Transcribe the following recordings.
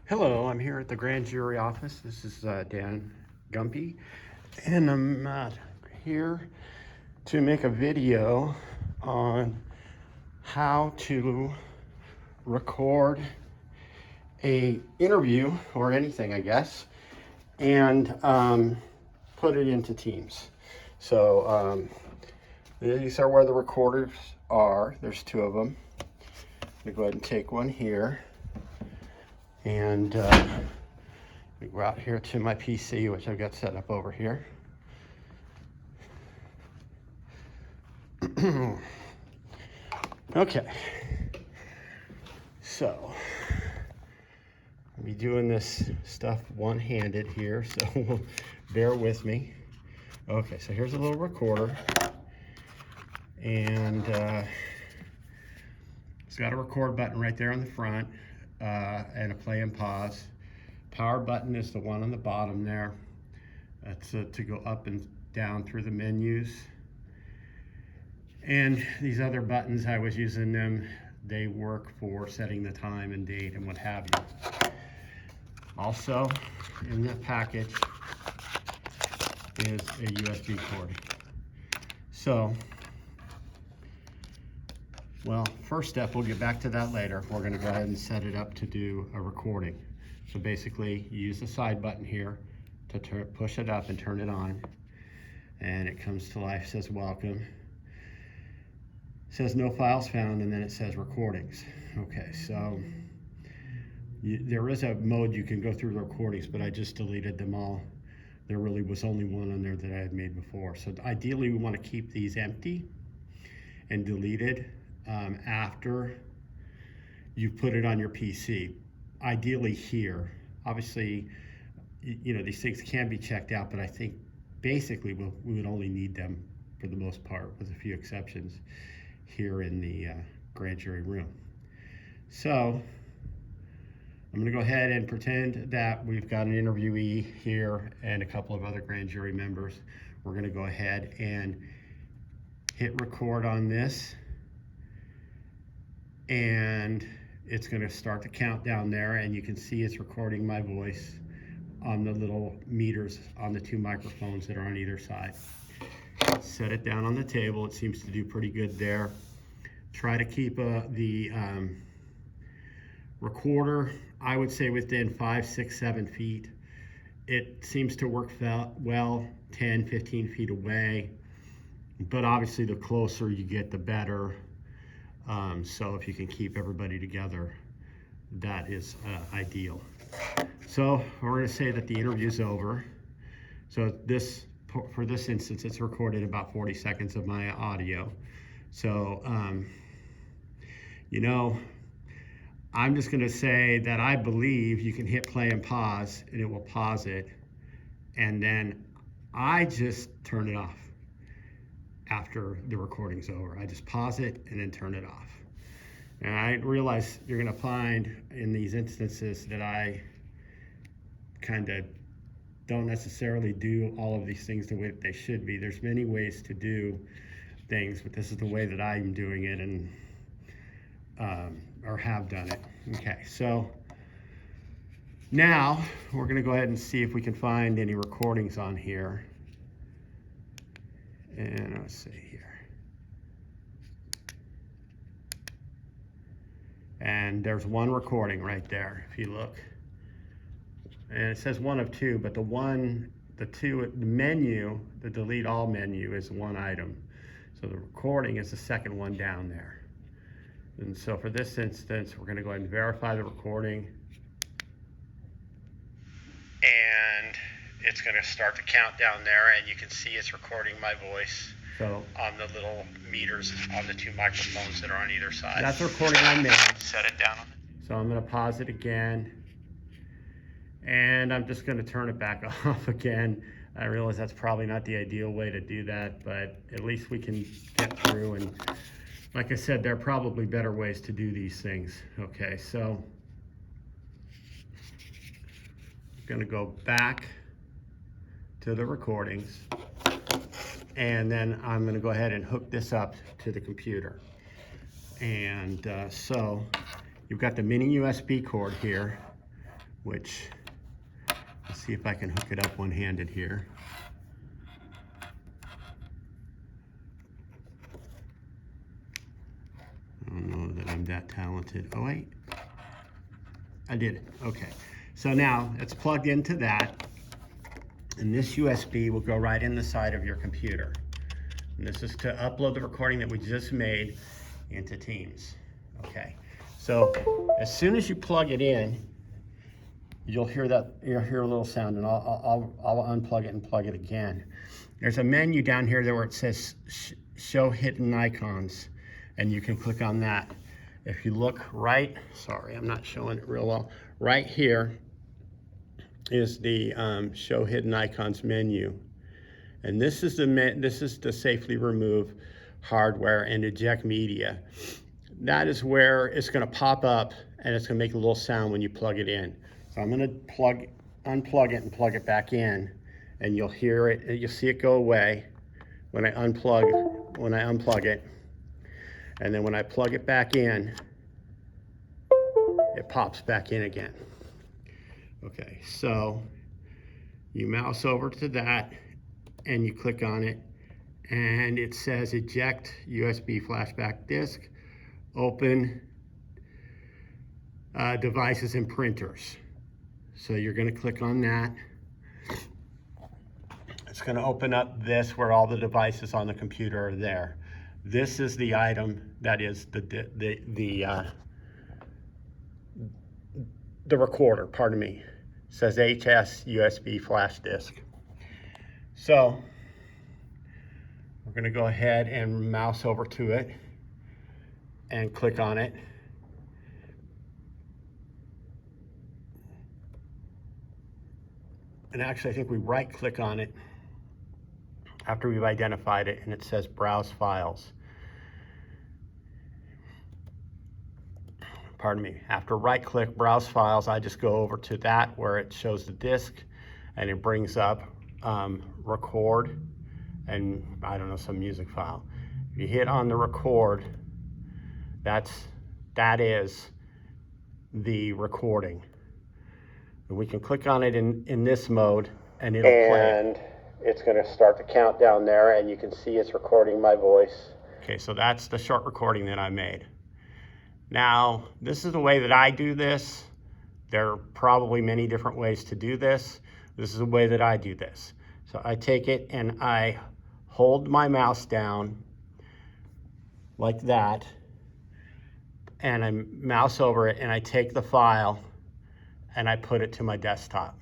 Hello, I'm here at the grand jury office. This is Dan Gumpy, and I'm here to make a video on how to record a interview or anything, I guess, and put it into Teams. So these are where the recorders are. There's two of them. I'm gonna go ahead and take one here. And we go out here to my PC, which I've got set up over here. Okay, so I'll be doing this stuff one-handed here, so bear with me. Okay, so here's a little recorder, and it's got a record button right there on the front. And a play and pause. Power button is the one on the bottom there. That's to go up and down through the menus. And these other buttons, I was using them. They work for setting the time and date and what have you. Also, in the package is a USB cord. So, well, first step, we'll get back to that later. We're gonna go ahead and set it up to do a recording. So basically, you use the side button here to push it up and turn it on. And it comes to life, says welcome. It says no files found, and then it says recordings. Okay, so there is a mode you can go through the recordings, but I just deleted them all. There really was only one on there that I had made before. So ideally, we wanna keep these empty and deleted after you put it on your PC, ideally here. Obviously, you know, these things can be checked out, but I think basically we would only need them for the most part, with a few exceptions, here in the grand jury room. So I'm gonna go ahead and pretend that we've got an interviewee here and a couple of other grand jury members. We're gonna go ahead and hit record on this, and it's going to start the countdown there, and you can see it's recording my voice on the little meters on the two microphones that are on either side. Set it down on the table. It seems to do pretty good there. Try to keep the recorder, I would say, within 5, 6, 7 feet. It seems to work well 10, 15 feet away, but obviously the closer you get, the better. So if you can keep everybody together, that is ideal. So we're going to say that the interview is over. So for this instance, it's recorded about 40 seconds of my audio. So, you know, I'm just going to say that I believe you can hit play and pause, and it will pause it. And then I just turn it off after the recording's over. I just pause it and then turn it off. And I realize you're gonna find in these instances that I kind of don't necessarily do all of these things the way that they should be. There's many ways to do things, but this is the way that I'm doing it, and or have done it. Okay, so now we're gonna go ahead and see if we can find any recordings on here. And let's see here. And there's one recording right there, if you look. And it says one of two, but the menu, the delete all menu is one item. So the recording is the second one down there. And so for this instance, we're gonna go ahead and verify the recording. And it's going to start the countdown there, and you can see it's recording my voice on the little meters on the two microphones that are on either side. That's the recording I made. Set it down. So I'm going to pause it again, and I'm just going to turn it back off again. I realize that's probably not the ideal way to do that, but at least we can get through. And like I said, there are probably better ways to do these things. Okay, so I'm going to go back to the recordings, and then I'm going to go ahead and hook this up to the computer. And so you've got the mini USB cord here which, let's see if I can hook it up one-handed here. I don't know that I'm that talented. Oh wait, I did it, okay. So now it's plugged into that, and this USB will go right in the side of your computer. And this is to upload the recording that we just made into Teams. Okay, so as soon as you plug it in, you'll hear a little sound, and I'll unplug it and plug it again. There's a menu down here there where it says show hidden icons, and you can click on that. If you look right, sorry, I'm not showing it real well. Right here is the show hidden icons menu. And this is to safely remove hardware and eject media. That is where it's going to pop up, and it's going to make a little sound when you plug it in. So I'm going to unplug it and plug it back in, and you'll hear it. You'll see it go away when I unplug it, and then when I plug it back in, it pops back in again. Okay, so you mouse over to that, and you click on it, and it says eject USB flashback disk, open devices and printers. So you're going to click on that. It's going to open up this where all the devices on the computer are there. This is the item that is the recorder, pardon me. It says HS USB flash disk. So we're going to go ahead and mouse over to it and click on it. And actually, I think we right click on it after we've identified it, and it says browse files. Pardon me. After right click browse files, I just go over to that where it shows the disk, and it brings up record and I don't know, some music file. If you hit on the record, that is the recording. And we can click on it in this mode, and it'll play. And it's going to start the countdown there, and you can see it's recording my voice. Okay, so that's the short recording that I made. Now, this is the way that I do this. There are probably many different ways to do this. This is the way that I do this. So I take it and I hold my mouse down like that, and I mouse over it, and I take the file and I put it to my desktop.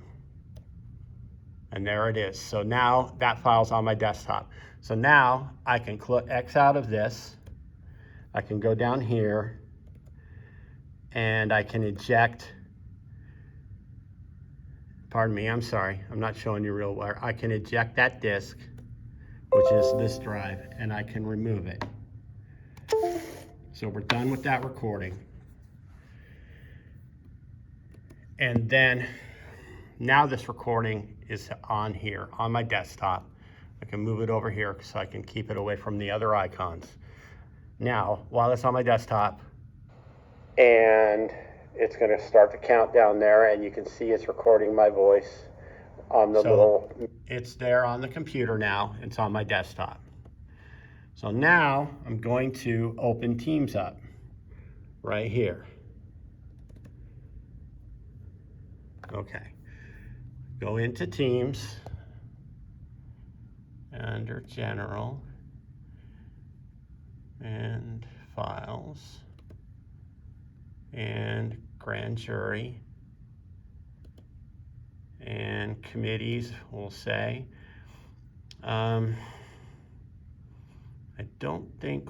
And there it is. So now that file's on my desktop. So now I can X out of this. I can go down here and I can eject. Pardon me, I'm sorry. I'm not showing you real well. I can eject that disk, which is this drive, and I can remove it. So we're done with that recording. And then now this recording is on here, on my desktop. I can move it over here so I can keep it away from the other icons. Now, while it's on my desktop, and it's going to start the countdown there, and you can see it's recording my voice on the little... It's there on the computer now. It's on my desktop. So now I'm going to open Teams up right here. Okay. Go into Teams, under General, and Files, and Grand Jury, and Committees, we'll say. I don't think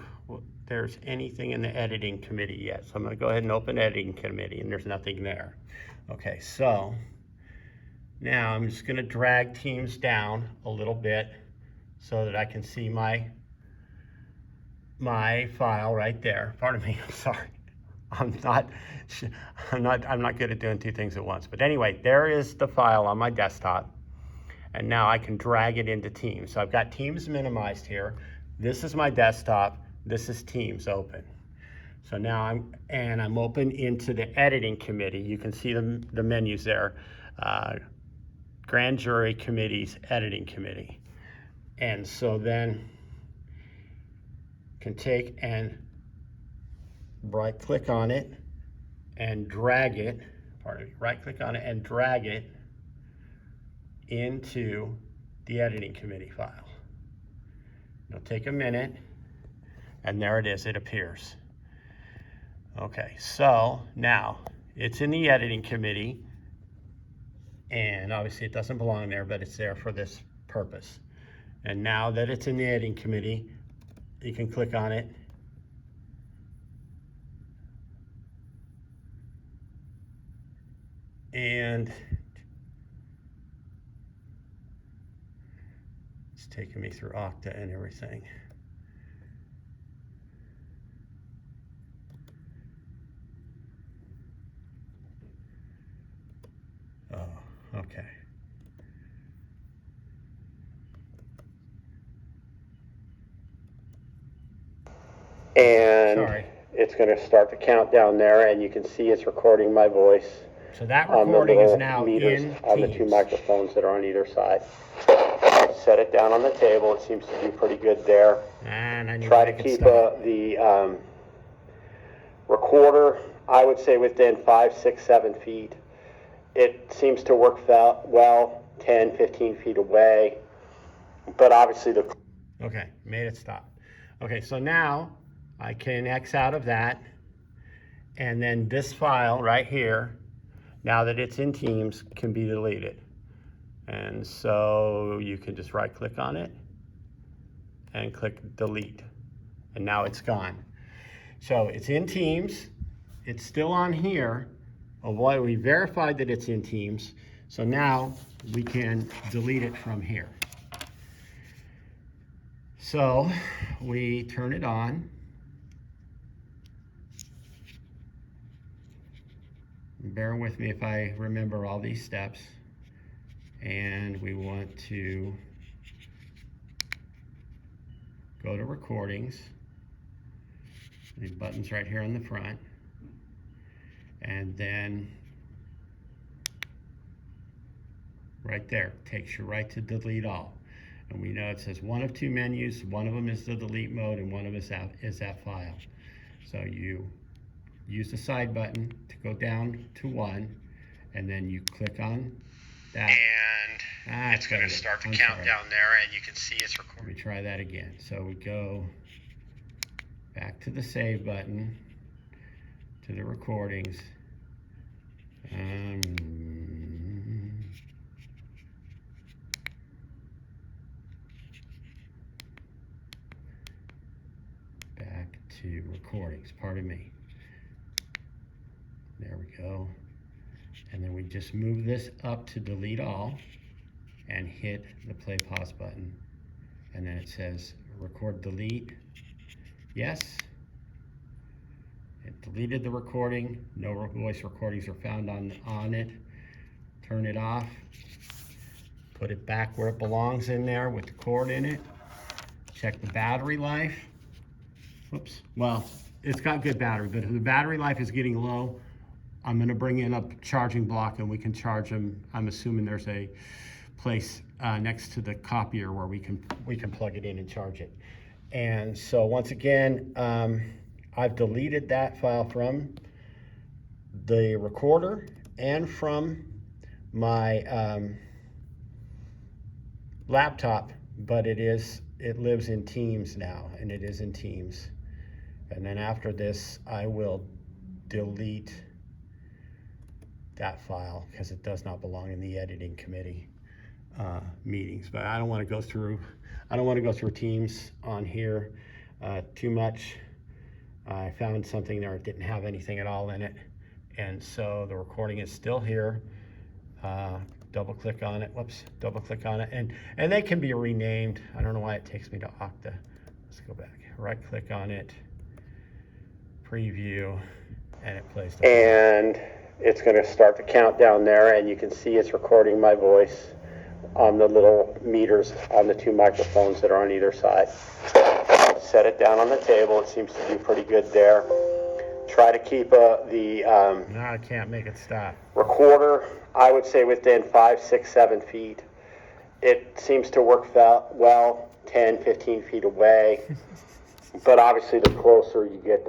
there's anything in the Editing Committee yet, so I'm going to go ahead and open Editing Committee, and there's nothing there. Okay, so now I'm just going to drag Teams down a little bit so that I can see my file right there. Pardon me, I'm sorry. I'm not good at doing two things at once. But anyway, there is the file on my desktop, and now I can drag it into Teams. So I've got Teams minimized here. This is my desktop. This is Teams open. So now I'm open into the editing committee. You can see the menus there. Grand Jury Committee's editing committee. And so then can take and right click on it and drag it, right click on it and drag it into the editing committee file. It'll take a minute, and there it is, it appears. Okay, so now it's in the editing committee, and obviously it doesn't belong there, but it's there for this purpose. And now that it's in the editing committee, you can click on it and it's taking me through Okta and everything. Oh, okay. And sorry. It's going to start the countdown there, and you can see it's recording my voice. So that recording is now in on the two microphones that are on either side. Set it down on the table. It seems to be pretty good there. And I need try to keep the recorder, I would say, within 5, 6, 7 feet. It seems to work well 10, 15 feet away, but obviously the... Okay, made it stop. Okay, so now I can X out of that, and then this file right here, now that it's in Teams, can be deleted. And so you can just right click on it and click delete, and now it's gone. So it's in Teams, it's still on here. Well, we verified that it's in Teams, so now we can delete it from here. So we turn it on. Bear with me if I remember all these steps. And we want to go to recordings. The button's right here on the front. And then right there, takes you right to delete all. And we know it says one of two menus, one of them is the delete mode and one of them is that file. So you use the side button to go down to one, and then you click on that. And it's going to start the countdown there, and you can see it's recording. Let me try that again. So we go back to the save button, to the recordings. Back to recordings, pardon me. There we go. And then we just move this up to delete all and hit the play pause button. And then it says record delete. Yes. It deleted the recording. No voice recordings are found on it. Turn it off. Put it back where it belongs in there with the cord in it. Check the battery life. Whoops. Well, it's got good battery, but if the battery life is getting low, I'm going to bring in a charging block and we can charge them. I'm assuming there's a place next to the copier where we can plug it in and charge it. And so once again, I've deleted that file from the recorder and from my laptop, but it lives in Teams now, and it is in Teams. And then after this, I will delete that file because it does not belong in the editing committee meetings. But I don't want to go through Teams on here too much. I found something there that didn't have anything at all in it, and so the recording is still here. Double click on it. Whoops, double click on it, and they can be renamed. I don't know why it takes me to Okta. Let's go back. Right click on it, preview, and it plays the and it's going to start the countdown there, and you can see it's recording my voice on the little meters on the two microphones that are on either side. Set it down on the table. It seems to be pretty good there. try to keep the No, I can't make it stop. recorder, I would say within 5, 6, 7 feet. It seems to work well 10, 15 feet away, but obviously the closer you get,